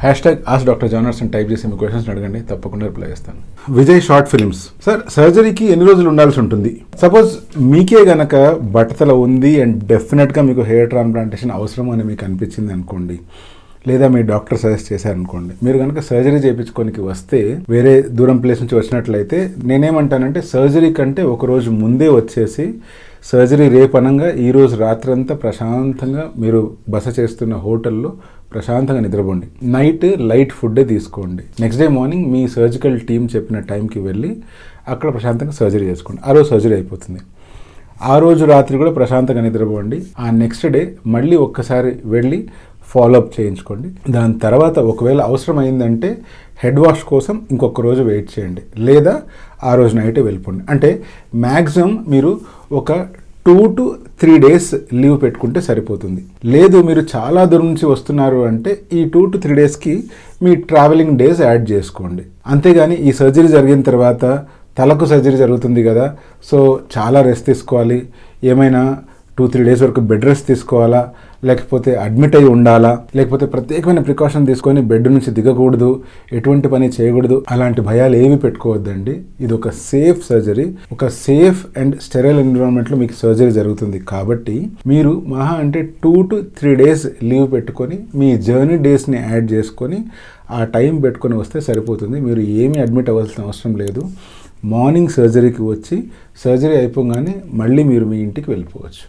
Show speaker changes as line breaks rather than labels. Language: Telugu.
హ్యాష్ట్యాగ్ ఆస్ డాక్టర్ జానర్స్ అని టైప్ చేసి మీ క్వశ్చన్స్ అడగండి, తప్పకుండా రిప్లై చేస్తాను. Vijay short films. సార్, సర్జరీకి ఎన్ని రోజులు ఉండాల్సి ఉంటుంది? సపోజ్ మీకే గనక బట్టతల ఉంది అండ్ డెఫినెట్గా మీకు హెయిర్ ట్రాన్స్ప్లాంటేషన్ అవసరం అని మీకు అనిపించింది అనుకోండి, లేదా మీ డాక్టర్ సజెస్ట్ చేశారనుకోండి, మీరు కనుక సర్జరీ చేయించుకోనికి వస్తే వేరే దూరం ప్లేస్ నుంచి వచ్చినట్లయితే నేనేమంటానంటే సర్జరీ కంటే ఒక రోజు ముందే వచ్చేసి సర్జరీ రేపు అనంగా ఈరోజు రాత్రంతా ప్రశాంతంగా మీరు బస చేస్తున్న హోటల్లో ప్రశాంతంగా నిద్రపోండి. నైట్ లైట్ ఫుడ్డే తీసుకోండి. నెక్స్ట్ డే మార్నింగ్ మీ సర్జికల్ టీమ్ చెప్పిన టైంకి వెళ్ళి అక్కడ ప్రశాంతంగా సర్జరీ చేసుకోండి. ఆ రోజు సర్జరీ అయిపోతుంది. ఆ రోజు రాత్రి కూడా ప్రశాంతంగా నిద్రపోండి. ఆ నెక్స్ట్ డే మళ్ళీ ఒక్కసారి వెళ్ళి ఫాలోఅప్ చేయించుకోండి. దాని తర్వాత ఒకవేళ అవసరం అయిందంటే హెడ్ వాష్ కోసం ఇంకొక రోజు వెయిట్ చేయండి, లేదా ఆ రోజు నైటే వెళ్ళిపోండి. అంటే మ్యాక్సిమం మీరు ఒక 2 to 3 days లీవ్ పెట్టుకుంటే సరిపోతుంది. లేదు మీరు చాలా దూరం నుంచి వస్తున్నారు అంటే ఈ 2 to 3 daysకి మీ ట్రావెలింగ్ డేస్ యాడ్ చేసుకోండి. అంతేగాని ఈ సర్జరీ జరిగిన తర్వాత తలకు సర్జరీ జరుగుతుంది కదా, సో చాలా రెస్ట్ తీసుకోవాలి, ఏమైనా 2-3 days వరకు బెడ్ రెస్ట్ తీసుకోవాలా, లేకపోతే అడ్మిట్ అయి ఉండాలా, లేకపోతే ప్రత్యేకమైన ప్రికాషన్ తీసుకొని బెడ్ నుంచి దిగకూడదు, ఎటువంటి పని చేయకూడదు, అలాంటి భయాలు ఏవి పెట్టుకోవద్దండి. ఇది ఒక సేఫ్ సర్జరీ, ఒక సేఫ్ అండ్ స్టెరైల్ ఎన్విరాన్మెంట్లో మీకు సర్జరీ జరుగుతుంది. కాబట్టి మీరు మహా అంటే 2 to 3 days లీవ్ పెట్టుకొని మీ జర్నీ డేస్ని యాడ్ చేసుకొని ఆ టైం పెట్టుకొని వస్తే సరిపోతుంది. మీరు ఏమీ అడ్మిట్ అవ్వాల్సిన అవసరం లేదు. మార్నింగ్ సర్జరీకి వచ్చి సర్జరీ అయిపోగానే మళ్ళీ మీరు మీ ఇంటికి వెళ్ళిపోవచ్చు.